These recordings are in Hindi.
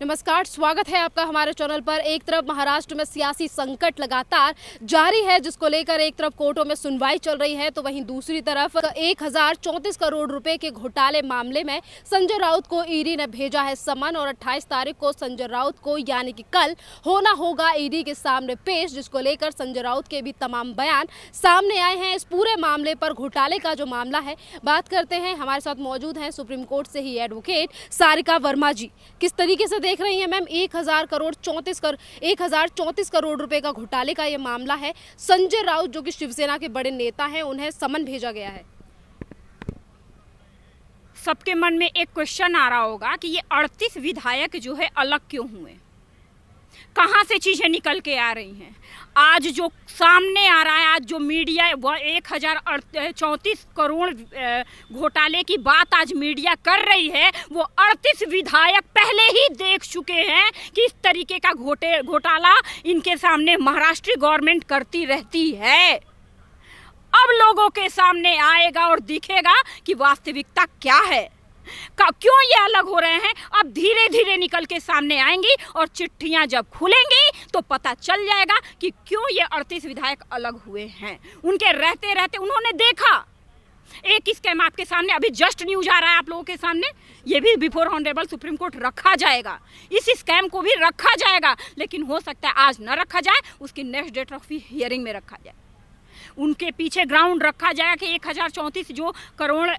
नमस्कार, स्वागत है आपका हमारे चैनल पर। एक तरफ महाराष्ट्र में सियासी संकट लगातार जारी है, जिसको लेकर एक तरफ कोर्टों में सुनवाई चल रही है, तो वहीं दूसरी तरफ 1034 करोड़ रुपए के घोटाले मामले में संजय राउत को ईडी ने भेजा है समन और 28 तारीख को संजय राउत को यानी कि कल होना होगा ईडी के सामने पेश, जिसको लेकर संजय राउत के भी तमाम बयान सामने आए हैं। इस पूरे मामले पर, घोटाले का जो मामला है, बात करते हैं। हमारे साथ मौजूद हैं सुप्रीम कोर्ट से ही एडवोकेट सारिका वर्मा जी। किस तरीके से देख रही हैं मैम 1034 करोड़ रुपए का घोटाले का ये मामला है? संजय राउत जो कि शिवसेना के बड़े नेता हैं, उन्हें समन भेजा गया है। सबके मन में एक क्वेश्चन आ रहा होगा कि ये 38 विधायक जो है अलग क्यों हुए, कहाँ से चीज़ें निकल के आ रही हैं। आज जो सामने आ रहा है, आज जो मीडिया 1034 करोड़ घोटाले की बात आज मीडिया कर रही है, वो 38 विधायक पहले ही देख चुके हैं कि इस तरीके का घोटाला इनके सामने महाराष्ट्र गवर्नमेंट करती रहती है। अब लोगों के सामने आएगा और दिखेगा कि वास्तविकता क्या है, क्यों ये अलग हो रहे हैं। अब धीरे धीरे निकल के सामने आएंगी और चिट्ठियां जब खुलेंगी तो पता चल जाएगा कि क्यों ये 38 विधायक अलग हुए हैं। उनके रहते रहते उन्होंने देखा एक स्कैम आपके सामने अभी जस्ट न्यूज आ रहा है आप लोगों के सामने, ये भी बिफोर ऑनरेबल सुप्रीम कोर्ट रखा जाएगा, इस स्कैम को भी रखा जाएगा, लेकिन हो सकता है आज न रखा जाए, उसकी नेक्स्ट डेट ऑफ हियरिंग में रखा जाए। उनके पीछे ग्राउंड रखा जाएगा कि 1034 जो करोड़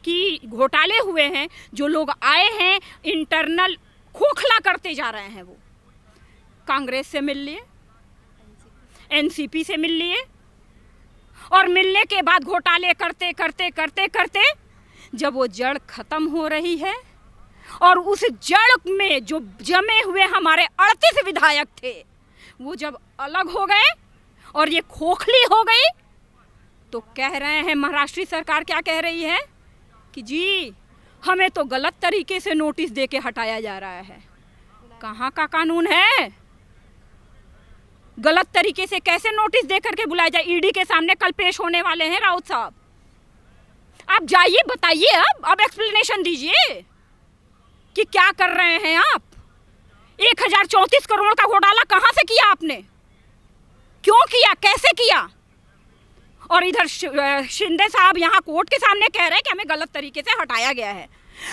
की घोटाले हुए हैं, जो लोग आए हैं इंटरनल खोखला करते जा रहे हैं, वो कांग्रेस से मिल लिए, एनसीपी से मिल लिए, और मिलने के बाद घोटाले करते करते करते करते जब वो जड़ खत्म हो रही है और उस जड़ में जो जमे हुए हमारे 38 विधायक थे वो जब अलग हो गए और ये खोखली हो गई, तो कह रहे हैं महाराष्ट्र सरकार क्या कह रही है कि जी हमें तो गलत तरीके से नोटिस देके हटाया जा रहा है। कहाँ का कानून है? गलत तरीके से कैसे नोटिस दे करके बुलाया जाए? ईडी के सामने कल पेश होने वाले हैं राउत साहब, आप जाइए, बताइए, अब एक्सप्लेनेशन दीजिए कि क्या कर रहे हैं आप। 1034 करोड़ का घोटाला कहाँ से किया आपने, क्यों किया, कैसे किया? और इधर शिंदे साहब यहाँ कोर्ट के सामने कह रहे हैं कि हमें गलत तरीके से हटाया गया है।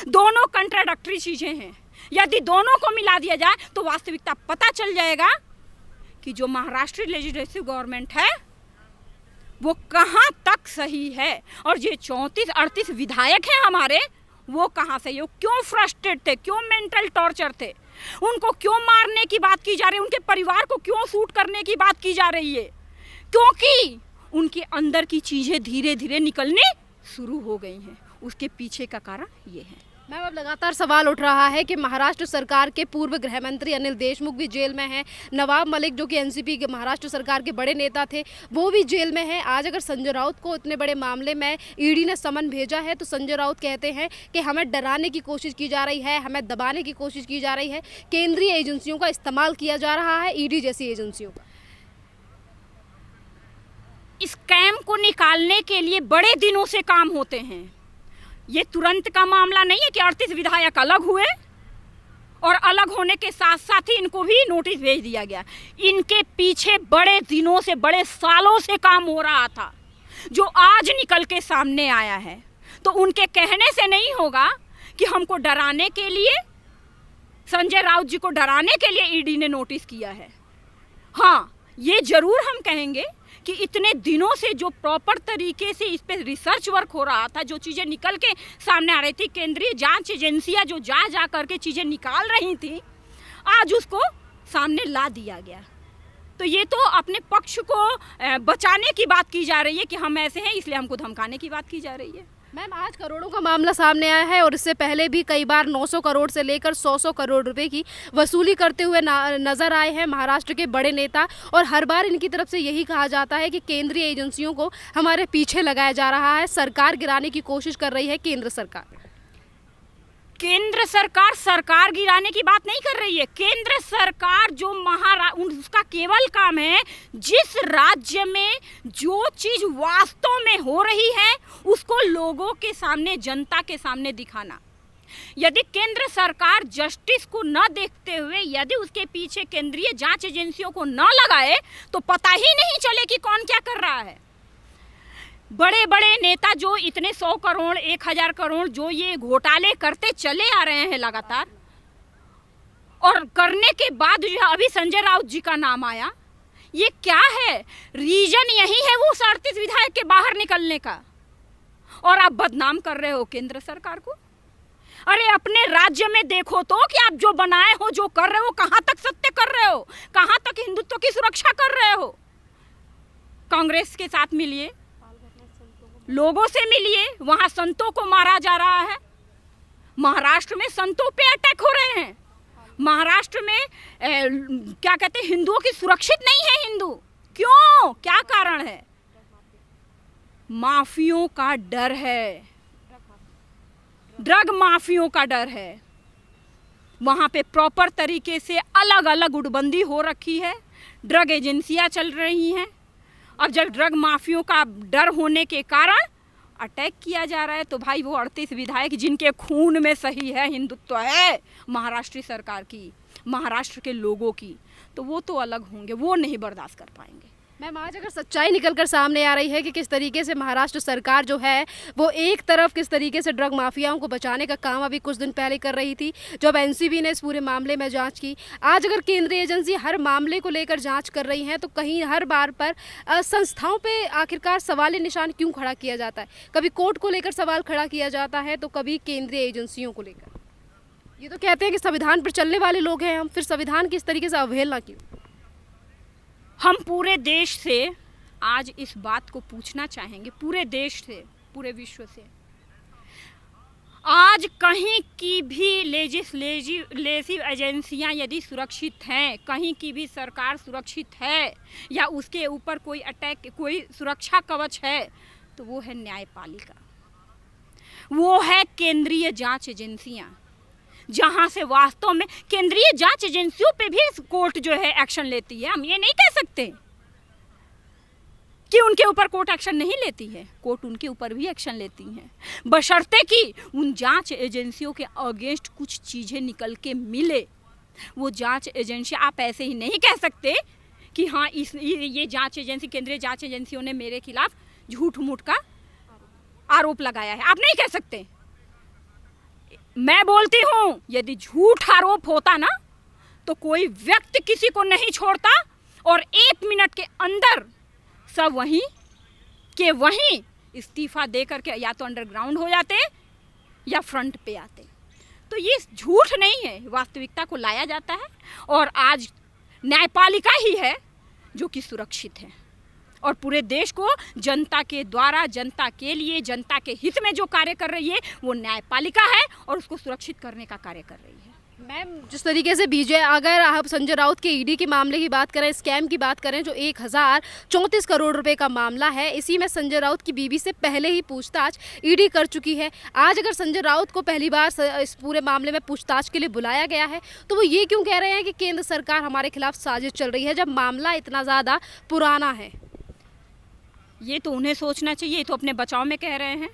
दोनों कंट्राडिक्टरी चीजें हैं। यदि दोनों को मिला दिया जाए तो वास्तविकता पता चल जाएगा कि जो महाराष्ट्र लेजिस्लेटिव गवर्नमेंट है वो कहाँ तक सही है, और ये 34-38 विधायक हैं हमारे, वो कहाँ से, वो क्यों फ्रस्ट्रेट थे, क्यों मेंटल टॉर्चर थे, उनको क्यों मारने की बात की जा रही है, उनके परिवार को क्यों शूट करने की बात की जा रही है, क्योंकि उनके अंदर की चीज़ें धीरे धीरे निकलने शुरू हो गई हैं। उसके पीछे का कारण ये है। मैम, अब लगातार सवाल उठ रहा है कि महाराष्ट्र सरकार के पूर्व गृह मंत्री अनिल देशमुख भी जेल में हैं, नवाब मलिक जो कि एनसीपी के महाराष्ट्र सरकार के बड़े नेता थे, वो भी जेल में हैं। आज अगर संजय राउत को इतने बड़े मामले में ईडी ने समन भेजा है, तो संजय राउत कहते हैं कि हमें डराने की कोशिश की जा रही है, हमें दबाने की कोशिश की जा रही है, केंद्रीय एजेंसियों का इस्तेमाल किया जा रहा है, ईडी जैसी एजेंसियों का। स्कैम को निकालने के लिए बड़े दिनों से काम होते हैं। ये तुरंत का मामला नहीं है कि 38 विधायक अलग हुए और अलग होने के साथ साथ ही इनको भी नोटिस भेज दिया गया। इनके पीछे बड़े दिनों से, बड़े सालों से काम हो रहा था, जो आज निकल के सामने आया है। तो उनके कहने से नहीं होगा कि हमको डराने के लिए, संजय राउत जी को डराने के लिए ईडी ने नोटिस किया है। हाँ, ये जरूर हम कहेंगे कि इतने दिनों से जो प्रॉपर तरीके से इस पे रिसर्च वर्क हो रहा था, जो चीज़ें निकल के सामने आ रही थी, केंद्रीय जांच एजेंसियां जो जा करके चीज़ें निकाल रही थी, आज उसको सामने ला दिया गया। तो ये तो अपने पक्ष को बचाने की बात की जा रही है कि हम ऐसे हैं इसलिए हमको धमकाने की बात की जा रही है। मैम, आज करोड़ों का मामला सामने आया है और इससे पहले भी कई बार 900 करोड़ से लेकर 100 करोड़ रुपए की वसूली करते हुए नजर आए हैं महाराष्ट्र के बड़े नेता, और हर बार इनकी तरफ से यही कहा जाता है कि केंद्रीय एजेंसियों को हमारे पीछे लगाया जा रहा है, सरकार गिराने की कोशिश कर रही है केंद्र सरकार। केंद्र सरकार सरकार गिराने की बात नहीं कर रही है। केंद्र सरकार जो उसका केवल काम है जिस राज्य में जो चीज वास्तव में हो रही है उसको लोगों के सामने, जनता के सामने दिखाना। यदि केंद्र सरकार जस्टिस को न देखते हुए यदि उसके पीछे केंद्रीय जांच एजेंसियों को न लगाए तो पता ही नहीं चले कि कौन क्या कर रहा है। बड़े बड़े नेता जो इतने 100 करोड़ 1000 करोड़ जो ये घोटाले करते चले आ रहे हैं लगातार, और करने के बाद जो अभी संजय राउत जी का नाम आया, ये क्या है? रीजन यही है वो 38 विधायक के बाहर निकलने का, और आप बदनाम कर रहे हो केंद्र सरकार को। अरे अपने राज्य में देखो तो कि आप जो बनाए हो, जो कर रहे हो, कहाँ तक सत्य कर रहे हो, कहाँ तक हिंदुत्व की सुरक्षा कर रहे हो। कांग्रेस के साथ मिलिए, लोगों से मिलिए, वहां संतों को मारा जा रहा है। महाराष्ट्र में संतों पे अटैक हो रहे हैं। महाराष्ट्र में क्या कहते हैं, हिंदुओं की सुरक्षित नहीं है हिंदू। क्यों? क्या कारण है? माफियों का डर है, ड्रग माफियों का डर है। वहां पे प्रॉपर तरीके से अलग अलग गुटबंदी हो रखी है, ड्रग एजेंसियां चल रही हैं। अब जब ड्रग माफियों का डर होने के कारण अटैक किया जा रहा है तो भाई वो 38 विधायक जिनके खून में सही है, हिंदुत्व है महाराष्ट्र सरकार की, महाराष्ट्र के लोगों की, तो वो तो अलग होंगे, वो नहीं बर्दाश्त कर पाएंगे। मैम, आज अगर सच्चाई निकल कर सामने आ रही है कि किस तरीके से महाराष्ट्र सरकार जो है वो एक तरफ किस तरीके से ड्रग माफियाओं को बचाने का काम अभी कुछ दिन पहले कर रही थी, जब एनसीबी ने इस पूरे मामले में जांच की, आज अगर केंद्रीय एजेंसी हर मामले को लेकर जांच कर रही हैं तो कहीं हर बार पर संस्थाओं पे आखिरकार सवाल निशान क्यों खड़ा किया जाता है? कभी कोर्ट को लेकर सवाल खड़ा किया जाता है तो कभी केंद्रीय एजेंसियों को लेकर। ये तो कहते हैं कि संविधान पर चलने वाले लोग हैं हम, फिर संविधान की इस तरीके से अवहेलना क्यों? हम पूरे देश से आज इस बात को पूछना चाहेंगे, पूरे देश से, पूरे विश्व से, आज कहीं की भी लेजिस्लेटिव एजेंसियां यदि सुरक्षित हैं, कहीं की भी सरकार सुरक्षित है या उसके ऊपर कोई अटैक, कोई सुरक्षा कवच है, तो वो है न्यायपालिका, वो है केंद्रीय जांच एजेंसियां, जहां से वास्तव में केंद्रीय जांच एजेंसियों पे भी कोर्ट जो है एक्शन लेती है। हम ये नहीं कह सकते कि उनके ऊपर कोर्ट एक्शन नहीं लेती है, कोर्ट उनके ऊपर भी एक्शन लेती है, बशर्ते कि उन जांच एजेंसियों के अगेंस्ट कुछ चीजें निकल के मिले। वो जांच एजेंसी, आप ऐसे ही नहीं कह सकते कि हाँ ये जांच एजेंसी, केंद्रीय जांच एजेंसियों ने मेरे खिलाफ झूठ मूठ का आरोप लगाया है, आप नहीं कह सकते। मैं बोलती हूं यदि झूठ आरोप होता ना तो कोई व्यक्ति किसी को नहीं छोड़ता और 1 मिनट के अंदर सब वहीं के वहीं इस्तीफा दे करके या तो अंडरग्राउंड हो जाते या फ्रंट पे आते। तो ये झूठ नहीं है, वास्तविकता को लाया जाता है, और आज न्यायपालिका ही है जो कि सुरक्षित है, और पूरे देश को जनता के द्वारा, जनता के लिए, जनता के हित में जो कार्य कर रही है वो न्यायपालिका है और उसको सुरक्षित करने का कार्य कर रही है। मैम, जिस तरीके से अगर आप संजय राउत के ईडी के मामले की बात करें, स्कैम की बात करें, जो 1034 करोड़ रुपए का मामला है, इसी में संजय राउत की बीवी से पहले ही पूछताछ ईडी कर चुकी है। आज अगर संजय राउत को पहली बार इस पूरे मामले में पूछताछ के लिए बुलाया गया है तो वो ये क्यों कह रहे हैं कि केंद्र सरकार हमारे खिलाफ साजिश चल रही है, जब मामला इतना ज़्यादा पुराना है? ये तो उन्हें सोचना चाहिए, ये तो अपने बचाव में कह रहे हैं।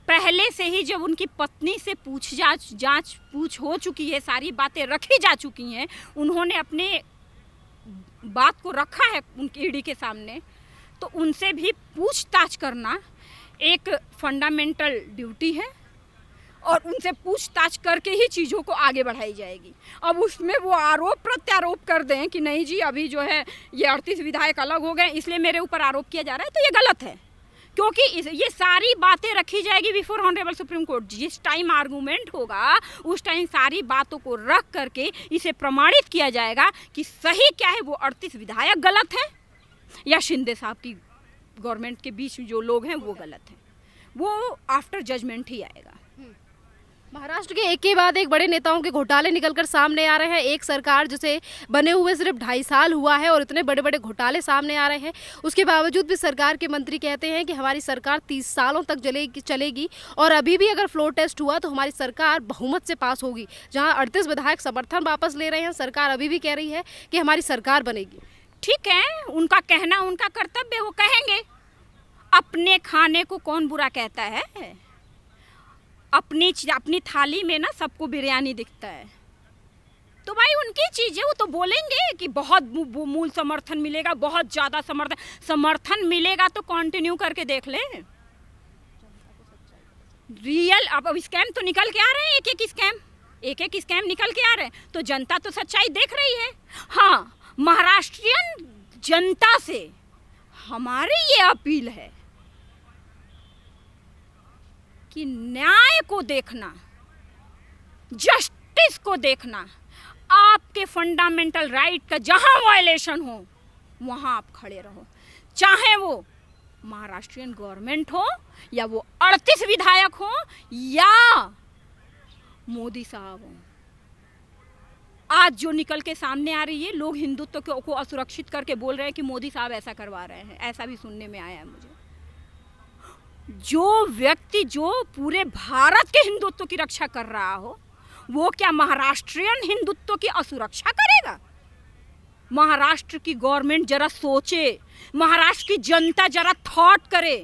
पहले से ही जब उनकी पत्नी से पूछ हो चुकी है, सारी बातें रखी जा चुकी हैं, उन्होंने अपने बात को रखा है उनकी ईडी के सामने, तो उनसे भी पूछताछ करना एक फंडामेंटल ड्यूटी है और उनसे पूछताछ करके ही चीज़ों को आगे बढ़ाई जाएगी। अब उसमें वो आरोप प्रत्यारोप कर दें कि नहीं जी अभी जो है ये 38 विधायक अलग हो गए इसलिए मेरे ऊपर आरोप किया जा रहा है, तो ये गलत है, क्योंकि ये सारी बातें रखी जाएगी बिफोर ऑनरेबल सुप्रीम कोर्ट। जिस टाइम आर्गूमेंट होगा उस टाइम सारी बातों को रख करके इसे प्रमाणित किया जाएगा कि सही क्या है, वो 38 विधायक गलत है या शिंदे साहब की गवर्नमेंट के बीच जो लोग हैं वो गलत हैं, वो आफ्टर जजमेंट ही आएगा। महाराष्ट्र के एक के बाद एक बड़े नेताओं के घोटाले निकलकर सामने आ रहे हैं। एक सरकार जिसे बने हुए सिर्फ 2.5 साल हुआ है और इतने बड़े बड़े घोटाले सामने आ रहे हैं, उसके बावजूद भी सरकार के मंत्री कहते हैं कि हमारी सरकार 30 सालों तक चलेगी और अभी भी अगर फ्लोर टेस्ट हुआ तो हमारी सरकार बहुमत से पास होगी। जहां 38 विधायक समर्थन वापस ले रहे हैं, सरकार अभी भी कह रही है कि हमारी सरकार बनेगी। ठीक है, उनका कहना उनका कर्तव्य, वो कहेंगे। अपने खाने को कौन बुरा कहता है? अपनी थाली में ना सबको बिरयानी दिखता है। तो भाई उनकी चीज़ है, वो तो बोलेंगे कि बहुत मूल समर्थन मिलेगा, बहुत ज़्यादा समर्थन मिलेगा, तो कंटिन्यू करके देख ले। रियल अब स्कैम तो निकल के आ रहे हैं, एक एक स्कैम निकल के आ रहे हैं, तो जनता तो सच्चाई देख रही है। हाँ, महाराष्ट्रियन जनता से हमारी ये अपील है कि न्याय को देखना, जस्टिस को देखना, आपके फंडामेंटल राइट का जहां वायलेशन हो वहां आप खड़े रहो, चाहे वो महाराष्ट्रियन गवर्नमेंट हो या वो 38 विधायक हो या मोदी साहब हो। आज जो निकल के सामने आ रही है, लोग हिंदुत्व को असुरक्षित करके बोल रहे हैं कि मोदी साहब ऐसा करवा रहे हैं, ऐसा भी सुनने में आया है मुझे। जो व्यक्ति जो पूरे भारत के हिंदुत्व की रक्षा कर रहा हो, वो क्या महाराष्ट्रियन हिंदुत्व की असुरक्षा करेगा? महाराष्ट्र की गवर्नमेंट जरा सोचे, महाराष्ट्र की जनता जरा थॉट करे,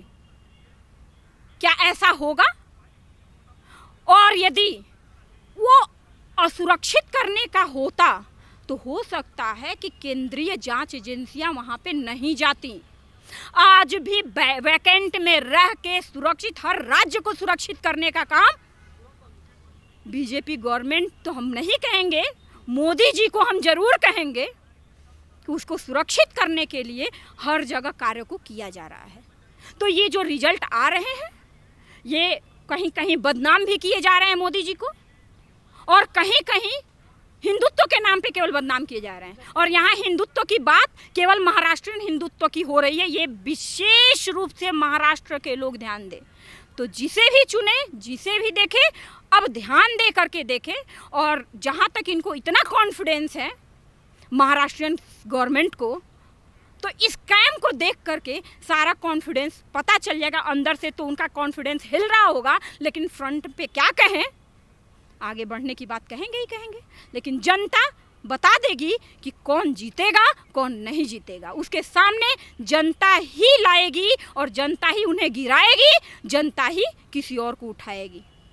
क्या ऐसा होगा? और यदि वो असुरक्षित करने का होता तो हो सकता है कि केंद्रीय जांच एजेंसियां वहां पे नहीं जाती। आज भी वैकेंट में रह के सुरक्षित, हर राज्य को सुरक्षित करने का काम बीजेपी गवर्नमेंट, तो हम नहीं कहेंगे, मोदी जी को हम जरूर कहेंगे कि उसको सुरक्षित करने के लिए हर जगह कार्य को किया जा रहा है। तो ये जो रिजल्ट आ रहे हैं, ये कहीं कहीं बदनाम भी किए जा रहे हैं मोदी जी को, और कहीं कहीं हिंदुत्व के नाम पे केवल बदनाम किए जा रहे हैं। और यहाँ हिंदुत्व की बात केवल महाराष्ट्रियन हिंदुत्व की हो रही है, ये विशेष रूप से महाराष्ट्र के लोग ध्यान दें। तो जिसे भी चुने, जिसे भी देखे, अब ध्यान दे करके देखे। और जहाँ तक इनको इतना कॉन्फिडेंस है महाराष्ट्रियन गवर्नमेंट को, तो इस कैम को देख करके सारा कॉन्फिडेंस पता चल जाएगा। अंदर से तो उनका कॉन्फिडेंस हिल रहा होगा, लेकिन फ्रंट पे क्या कहें, आगे बढ़ने की बात कहेंगे ही कहेंगे, लेकिन जनता बता देगी कि कौन जीतेगा कौन नहीं जीतेगा। उसके सामने जनता ही लाएगी और जनता ही उन्हें गिराएगी, जनता ही किसी और को उठाएगी।